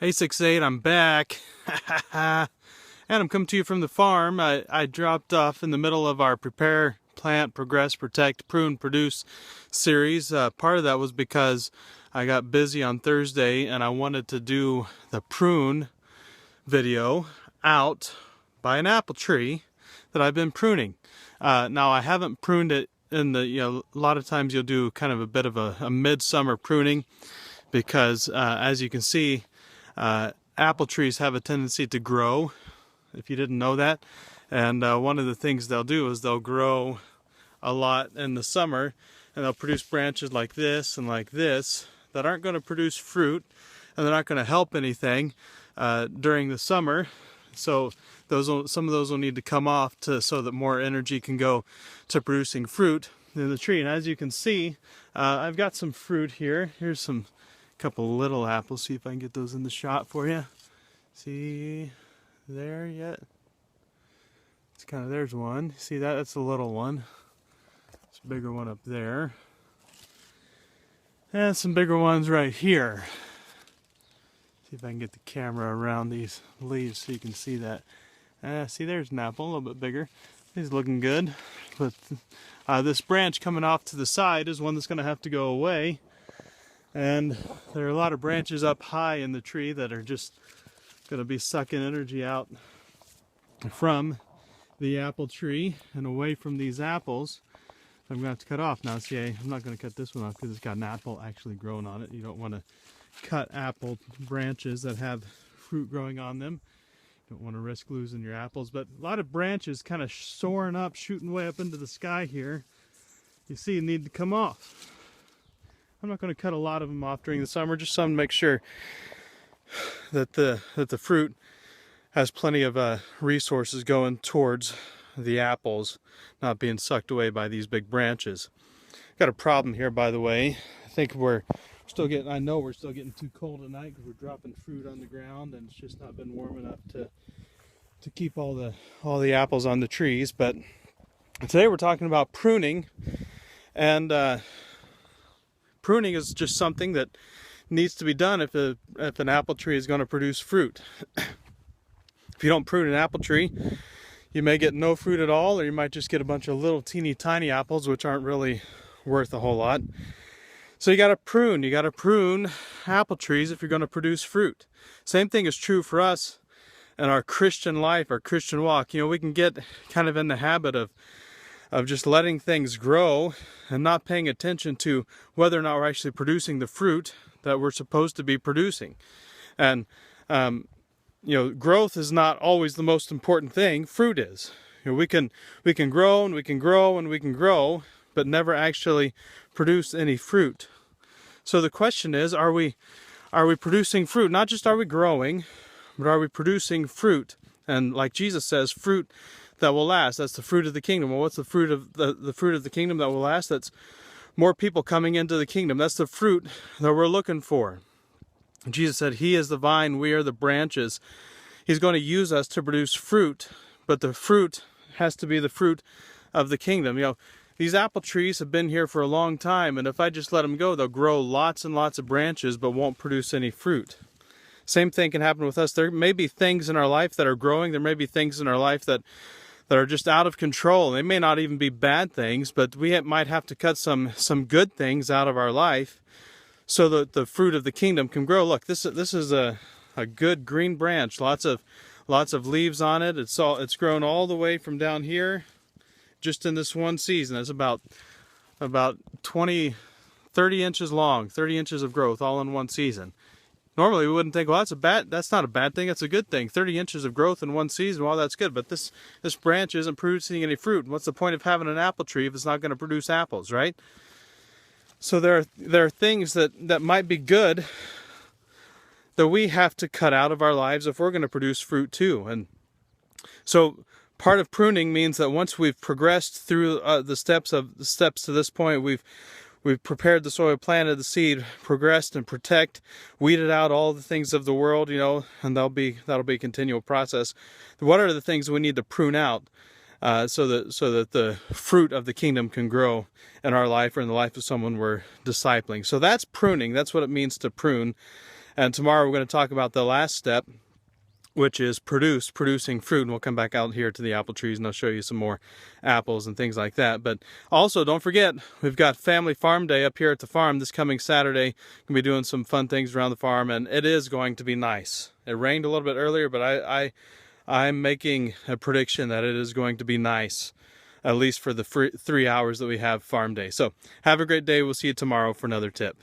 Hey 68, I'm back. And I'm coming to you from the farm. I dropped off in the middle of our Prepare, Plant, Progress, Protect, Prune, Produce series. Part of that was because I got busy on Thursday and I wanted to do the prune video out by an apple tree that I've been pruning. Now I haven't pruned it in the, a lot of times you'll do kind of a bit of a midsummer pruning because as you can see, apple trees have a tendency to grow, if you didn't know that. And one of the things they'll do is they'll grow a lot in the summer, and they'll produce branches like this and like this that aren't going to produce fruit, and they're not going to help anything during the summer. So some of those will need to come off so that more energy can go to producing fruit in the tree. And as you can see, I've got some fruit here. Here's some couple little apples. See if I can get those in the shot for you. See there yet? It's kind of, there's one. See that? That's a little one. There's a bigger one up there. And some bigger ones right here. See if I can get the camera around these leaves so you can see that. See, there's an apple, a little bit bigger. He's looking good. But this branch coming off to the side is one that's going to have to go away. And there are a lot of branches up high in the tree that are just going to be sucking energy out from the apple tree and away from these apples. I'm going to have to cut off now. See, I'm not going to cut this one off because it's got an apple actually growing on it. You don't want to cut apple branches that have fruit growing on them. You don't want to risk losing your apples. But a lot of branches kind of soaring up, shooting way up into the sky here. You see, need to come off. I'm not going to cut a lot of them off during the summer, just some to make sure that the fruit has plenty of resources going towards the apples, not being sucked away by these big branches. Got a problem here, by the way. I think I know we're still getting too cold at night because we're dropping fruit on the ground and it's just not been warm enough to keep all the apples on the trees. But today we're talking about pruning, and pruning is just something that needs to be done if an apple tree is going to produce fruit. If you don't prune an apple tree, you may get no fruit at all, or you might just get a bunch of little teeny tiny apples which aren't really worth a whole lot. So you got to prune. You got to prune apple trees if you're going to produce fruit. Same thing is true for us in our Christian life, our Christian walk. We can get kind of in the habit of just letting things grow and not paying attention to whether or not we're actually producing the fruit that we're supposed to be producing. And growth is not always the most important thing. Fruit is. We can grow and we can grow and we can grow, but never actually produce any fruit. So the question is, are we producing fruit? Not just are we growing, but are we producing fruit? And like Jesus says, fruit that will last. That's the fruit of the kingdom. Well, what's the fruit of the fruit of the kingdom that will last? That's more people coming into the kingdom. That's the fruit that we're looking for. Jesus said, He is the vine, we are the branches. He's going to use us to produce fruit, but the fruit has to be the fruit of the kingdom. These apple trees have been here for a long time, and if I just let them go, they'll grow lots and lots of branches, but won't produce any fruit. Same thing can happen with us. There may be things in our life that are growing. There may be things in our life that are just out of control. They may not even be bad things, but we might have to cut some good things out of our life so that the fruit of the kingdom can grow. Look, this is a good green branch, lots of leaves on it. It's grown all the way from down here just in this one season. It's about 30 inches long, 30 inches of growth all in one season. Normally we wouldn't think, well, that's not a bad thing, it's a good thing. 30 inches of growth in one season, well, that's good, but this branch isn't producing any fruit. What's the point of having an apple tree if it's not going to produce apples, right? So there are things that might be good that we have to cut out of our lives if we're going to produce fruit too. And so part of pruning means that once we've progressed through the steps to this point, we've prepared the soil, planted the seed, progressed and protect, weeded out all the things of the world, and that'll be a continual process. What are the things we need to prune out so that the fruit of the kingdom can grow in our life or in the life of someone we're discipling? So that's pruning. That's what it means to prune. And tomorrow we're going to talk about the last step, which is producing fruit. And we'll come back out here to the apple trees and I'll show you some more apples and things like that. But also don't forget, we've got Family Farm Day up here at the farm this coming Saturday. Gonna be doing some fun things around the farm, and it is going to be nice. It rained a little bit earlier, but I'm making a prediction that it is going to be nice, at least for the 3 hours that we have farm day. So have a great day. We'll see you tomorrow for another tip.